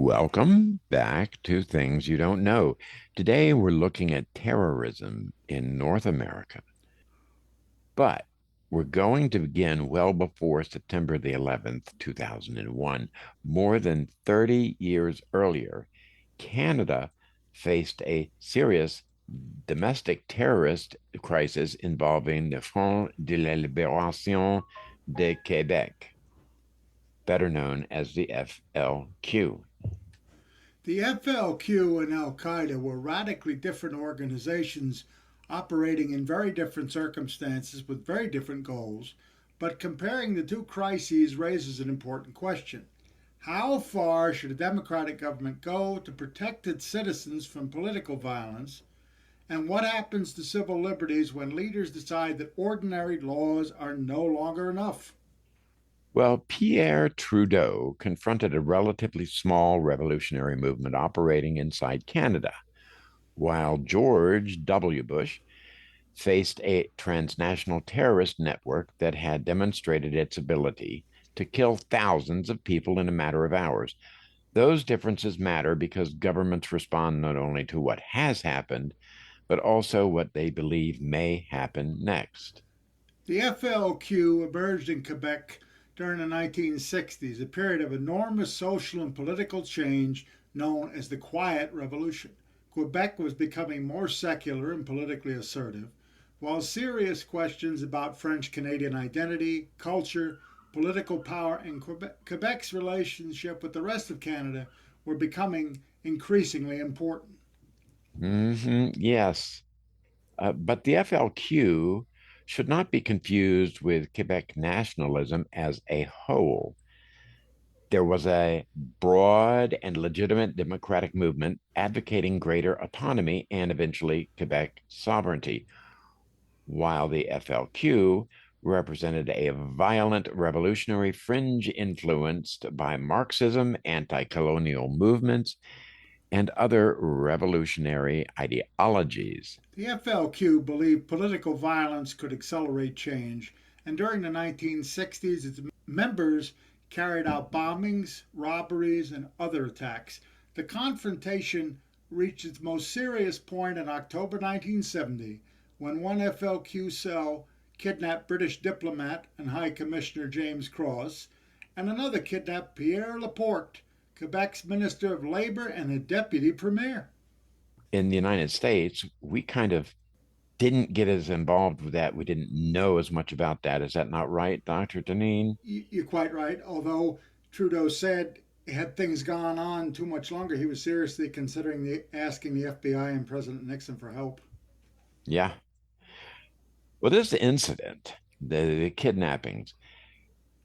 Welcome back to Things You Don't Know. Today we're looking at terrorism in North America, but we're going to begin well before September the 11th, 2001. More than 30 years earlier, Canada faced a serious domestic terrorist crisis involving the Front de la Libération de Québec, better known as the FLQ. The FLQ and al-Qaeda were radically different organizations operating in very different circumstances with very different goals, but comparing the two crises raises an important question. How far should a democratic government go to protect its citizens from political violence? And what happens to civil liberties when leaders decide that ordinary laws are no longer enough? Well, Pierre Trudeau confronted a relatively small revolutionary movement operating inside Canada, while George W. Bush faced a transnational terrorist network that had demonstrated its ability to kill thousands of people in a matter of hours. Those differences matter because governments respond not only to what has happened, but also what they believe may happen next. The FLQ emerged in Quebec during the 1960s, a period of enormous social and political change known as the Quiet Revolution. Quebec was becoming more secular and politically assertive, while serious questions about French Canadian identity, culture, political power, and Quebec's relationship with the rest of Canada were becoming increasingly important. Yes. But the FLQ should not be confused with Quebec nationalism as a whole. There was a broad and legitimate democratic movement advocating greater autonomy and eventually Quebec sovereignty, while the FLQ represented a violent revolutionary fringe influenced by Marxism, anti colonial movements, and other revolutionary ideologies. The FLQ believed political violence could accelerate change, and during the 1960s, its members carried out bombings, robberies, and other attacks. The confrontation reached its most serious point in October 1970 when one FLQ cell kidnapped British diplomat and High Commissioner James Cross, and another kidnapped Pierre Laporte, Quebec's Minister of Labor and a deputy premier. In the United States, we kind of didn't get as involved with that. We didn't know as much about that. Is that not right, Dr. Deneen? You're quite right. Although Trudeau said had things gone on too much longer, he was seriously considering asking the FBI and President Nixon for help. Yeah. Well, this incident, the kidnappings,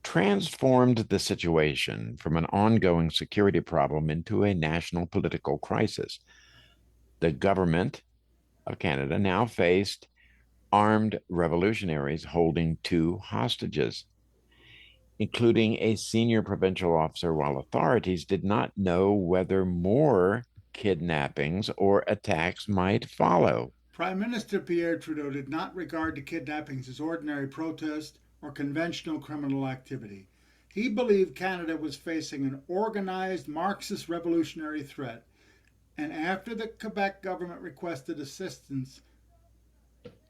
transformed the situation from an ongoing security problem into a national political crisis. The government of Canada now faced armed revolutionaries holding two hostages, including a senior provincial officer, while authorities did not know whether more kidnappings or attacks might follow. Prime Minister Pierre Trudeau did not regard the kidnappings as ordinary protest or conventional criminal activity. He believed Canada was facing an organized Marxist revolutionary threat, and after the Quebec government requested assistance,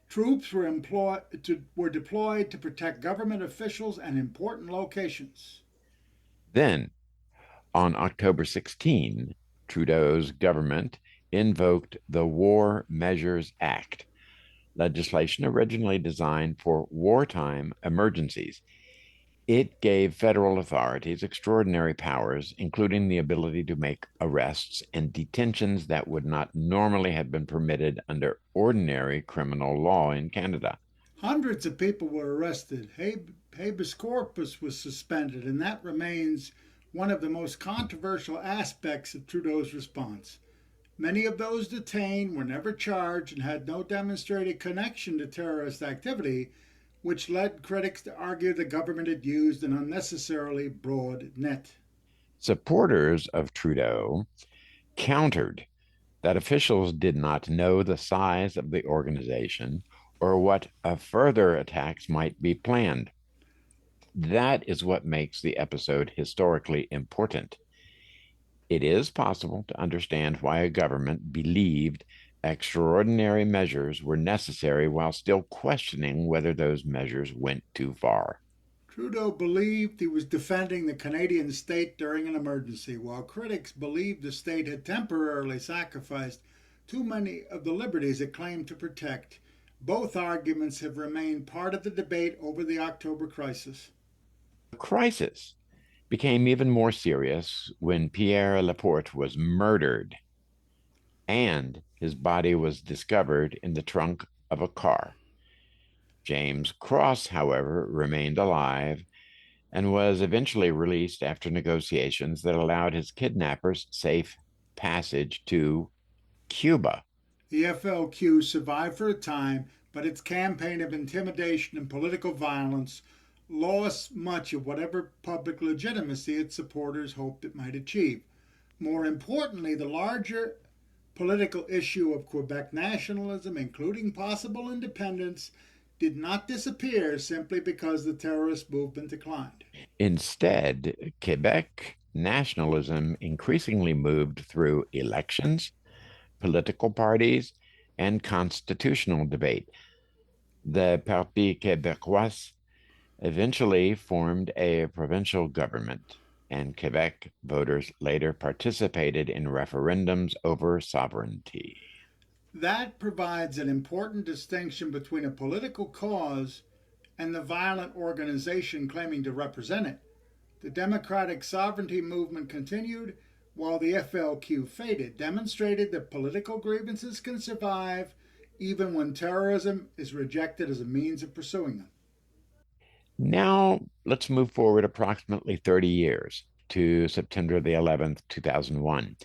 troops were deployed to protect government officials and important locations. Then, on October 16, Trudeau's government invoked the War Measures Act, legislation originally designed for wartime emergencies. It gave federal authorities extraordinary powers, including the ability to make arrests and detentions that would not normally have been permitted under ordinary criminal law in Canada. Hundreds of people were arrested. Habeas corpus was suspended, and that remains one of the most controversial aspects of Trudeau's response. Many of those detained were never charged and had no demonstrated connection to terrorist activity, which led critics to argue the government had used an unnecessarily broad net. Supporters of Trudeau countered that officials did not know the size of the organization or what further attacks might be planned. That is what makes the episode historically important. It is possible to understand why a government believed extraordinary measures were necessary while still questioning whether those measures went too far. Trudeau believed he was defending the Canadian state during an emergency, while critics believed the state had temporarily sacrificed too many of the liberties it claimed to protect. Both arguments have remained part of the debate over the October crisis. The crisis became even more serious when Pierre Laporte was murdered and his body was discovered in the trunk of a car. James Cross, however, remained alive and was eventually released after negotiations that allowed his kidnappers safe passage to Cuba. The FLQ survived for a time, but its campaign of intimidation and political violence lost much of whatever public legitimacy its supporters hoped it might achieve. More importantly, the larger political issue of Quebec nationalism, including possible independence, did not disappear simply because the terrorist movement declined. Instead, Quebec nationalism increasingly moved through elections, political parties, and constitutional debate. The Parti Québécois eventually formed a provincial government, and Quebec voters later participated in referendums over sovereignty. That provides an important distinction between a political cause and the violent organization claiming to represent it. The democratic sovereignty movement continued while the FLQ faded, demonstrated that political grievances can survive even when terrorism is rejected as a means of pursuing them. Now, let's move forward approximately 30 years to September the 11th, 2001.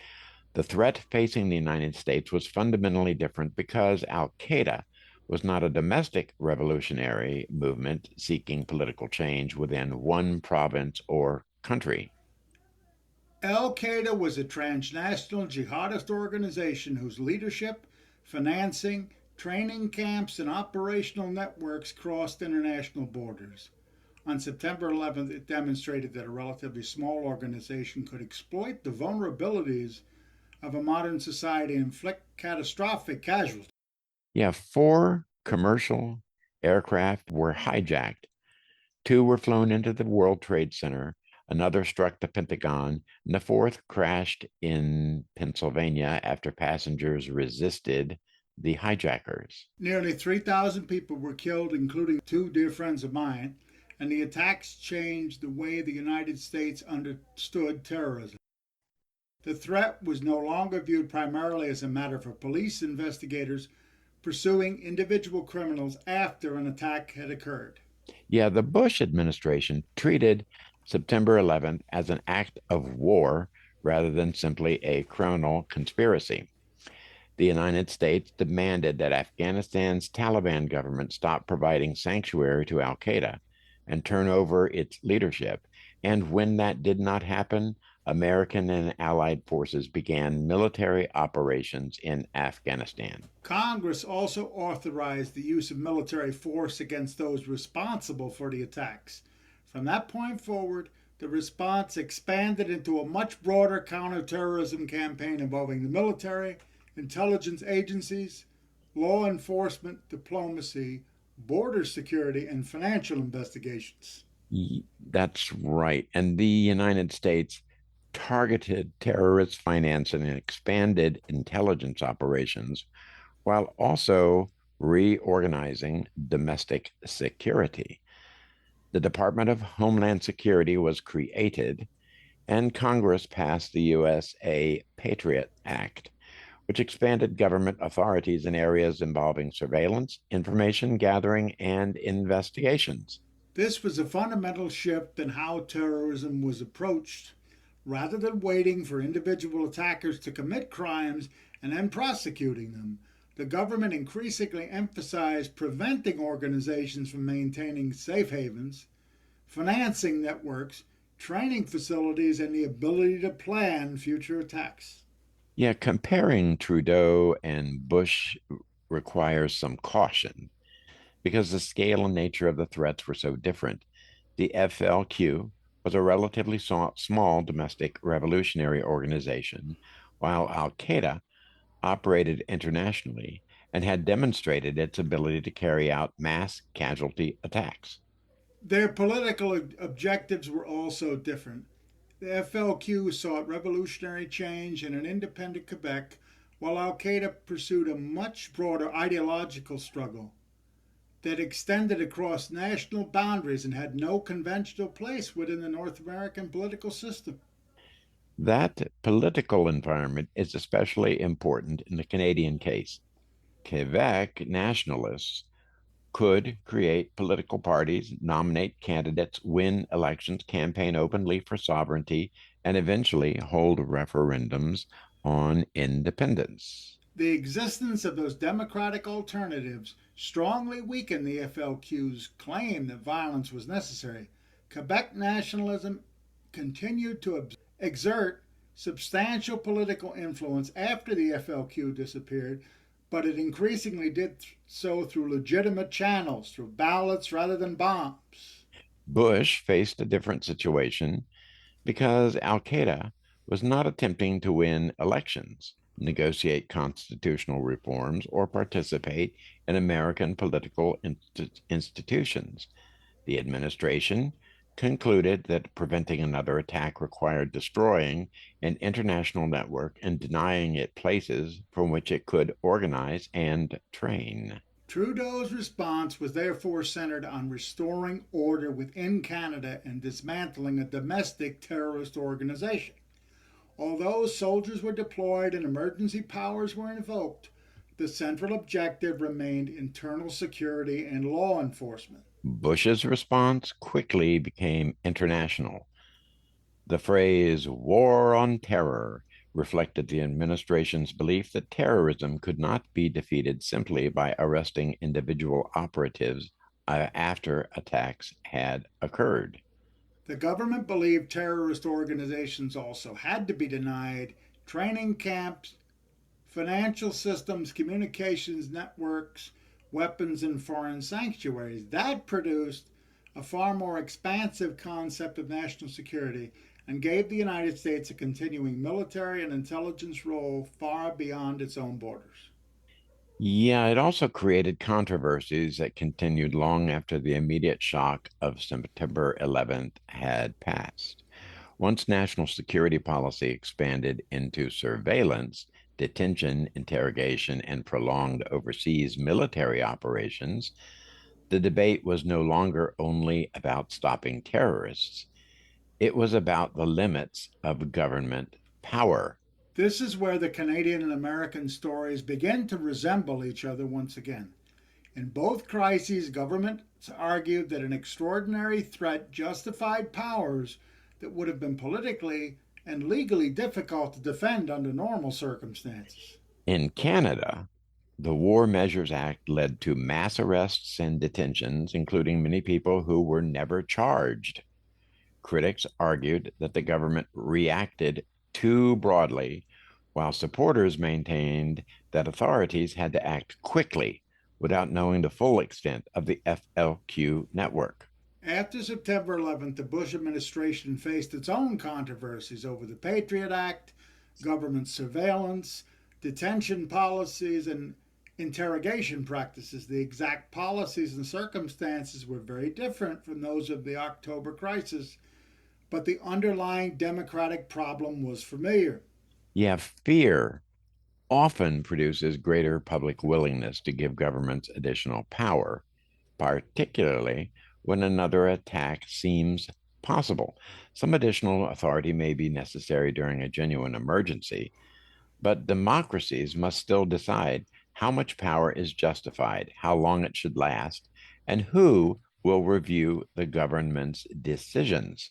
The threat facing the United States was fundamentally different because Al Qaeda was not a domestic revolutionary movement seeking political change within one province or country. Al Qaeda was a transnational jihadist organization whose leadership, financing, training camps, and operational networks crossed international borders. On September 11th, it demonstrated that a relatively small organization could exploit the vulnerabilities of a modern society and inflict catastrophic casualties. Yeah, four commercial aircraft were hijacked. Two were flown into the World Trade Center, another struck the Pentagon, and the fourth crashed in Pennsylvania after passengers resisted the hijackers. Nearly 3,000 people were killed, including two dear friends of mine, and the attacks changed the way the United States understood terrorism. The threat was no longer viewed primarily as a matter for police investigators pursuing individual criminals after an attack had occurred. Yeah, the Bush administration treated September 11th as an act of war rather than simply a criminal conspiracy. The United States demanded that Afghanistan's Taliban government stop providing sanctuary to Al Qaeda and turn over its leadership. And when that did not happen, American and allied forces began military operations in Afghanistan. Congress also authorized the use of military force against those responsible for the attacks. From that point forward, the response expanded into a much broader counterterrorism campaign involving the military, intelligence agencies, law enforcement, diplomacy, border security, and financial investigations. That's right. And the United States targeted terrorist finance and expanded intelligence operations while also reorganizing domestic security. The Department of Homeland Security was created, and Congress passed the USA PATRIOT Act, which expanded government authorities in areas involving surveillance, information gathering, and investigations. This was a fundamental shift in how terrorism was approached. Rather than waiting for individual attackers to commit crimes and then prosecuting them, the government increasingly emphasized preventing organizations from maintaining safe havens, financing networks, training facilities, and the ability to plan future attacks. Yeah, comparing Trudeau and Bush requires some caution because the scale and nature of the threats were so different. The FLQ was a relatively small domestic revolutionary organization, while al-Qaeda operated internationally and had demonstrated its ability to carry out mass casualty attacks. Their political objectives were also different. The FLQ sought revolutionary change in an independent Quebec, while Al Qaeda pursued a much broader ideological struggle that extended across national boundaries and had no conventional place within the North American political system. That political environment is especially important in the Canadian case. Quebec nationalists could create political parties, nominate candidates, win elections, campaign openly for sovereignty, and eventually hold referendums on independence. The existence of those democratic alternatives strongly weakened the FLQ's claim that violence was necessary. Quebec nationalism continued to exert substantial political influence after the FLQ disappeared, but it increasingly did so through legitimate channels, through ballots rather than bombs. Bush faced a different situation because Al Qaeda was not attempting to win elections, negotiate constitutional reforms, or participate in American political institutions. The administration concluded that preventing another attack required destroying an international network and denying it places from which it could organize and train. Trudeau's response was therefore centered on restoring order within Canada and dismantling a domestic terrorist organization. Although soldiers were deployed and emergency powers were invoked, the central objective remained internal security and law enforcement. Bush's response quickly became international. The phrase war on terror reflected the administration's belief that terrorism could not be defeated simply by arresting individual operatives after attacks had occurred. The government believed terrorist organizations also had to be denied training camps, financial systems, communications networks, weapons, and foreign sanctuaries. That produced a far more expansive concept of national security and gave the United States a continuing military and intelligence role far beyond its own borders. Yeah, it also created controversies that continued long after the immediate shock of September 11th had passed. Once national security policy expanded into surveillance, detention, interrogation, and prolonged overseas military operations, the debate was no longer only about stopping terrorists, it was about the limits of government power. This is where the Canadian and American stories begin to resemble each other once again. In both crises, governments argued that an extraordinary threat justified powers that would have been politically and legally difficult to defend under normal circumstances. In Canada, the War Measures Act led to mass arrests and detentions, including many people who were never charged. Critics argued that the government reacted too broadly, while supporters maintained that authorities had to act quickly without knowing the full extent of the FLQ network. After September 11th, the Bush administration faced its own controversies over the PATRIOT Act, government surveillance, detention policies, and interrogation practices. The exact policies and circumstances were very different from those of the October crisis, but the underlying democratic problem was familiar. Yeah, fear often produces greater public willingness to give governments additional power, particularly when another attack seems possible. Some additional authority may be necessary during a genuine emergency, but democracies must still decide how much power is justified, how long it should last, and who will review the government's decisions.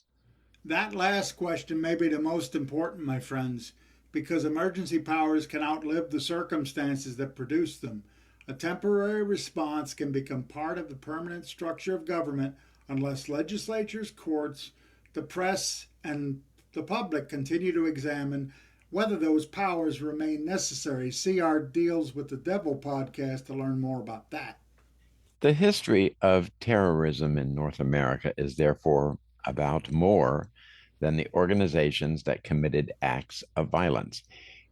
That last question may be the most important, my friends, because emergency powers can outlive the circumstances that produce them. A temporary response can become part of the permanent structure of government unless legislatures, courts, the press, and the public continue to examine whether those powers remain necessary. See our Deals with the Devil podcast to learn more about that. The history of terrorism in North America is therefore about more than the organizations that committed acts of violence.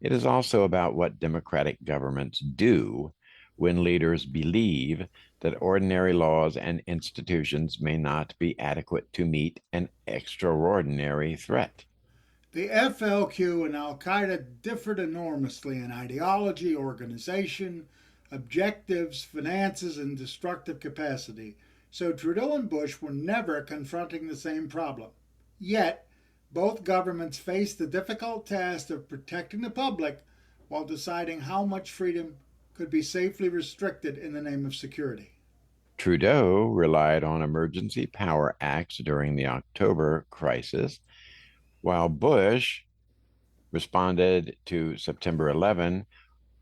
It is also about what democratic governments do when leaders believe that ordinary laws and institutions may not be adequate to meet an extraordinary threat. The FLQ and Al Qaeda differed enormously in ideology, organization, objectives, finances, and destructive capacity, so Trudeau and Bush were never confronting the same problem. Yet, both governments faced the difficult task of protecting the public while deciding how much freedom could be safely restricted in the name of security. Trudeau relied on emergency power acts during the October crisis, while Bush responded to September 11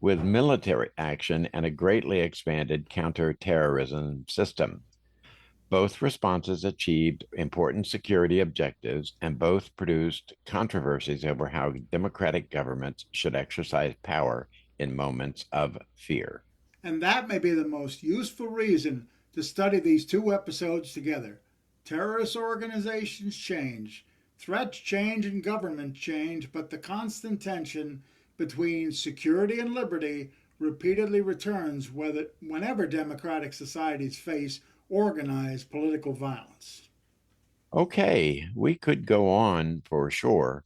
with military action and a greatly expanded counterterrorism system. Both responses achieved important security objectives, and both produced controversies over how democratic governments should exercise power in moments of fear. And that may be the most useful reason to study these two episodes together. Terrorist organizations change, threats change, and governments change, but the constant tension between security and liberty repeatedly returns whenever democratic societies face organized political violence. Okay, we could go on for sure,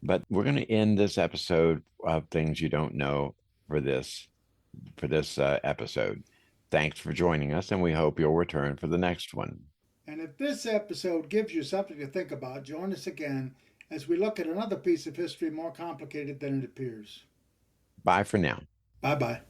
but we're going to end this episode of Things You Don't Know for this episode. Thanks for joining us, and we hope you'll return for the next one. And if this episode gives you something to think about, join us again as we look at another piece of history more complicated than it appears. Bye for now. Bye bye.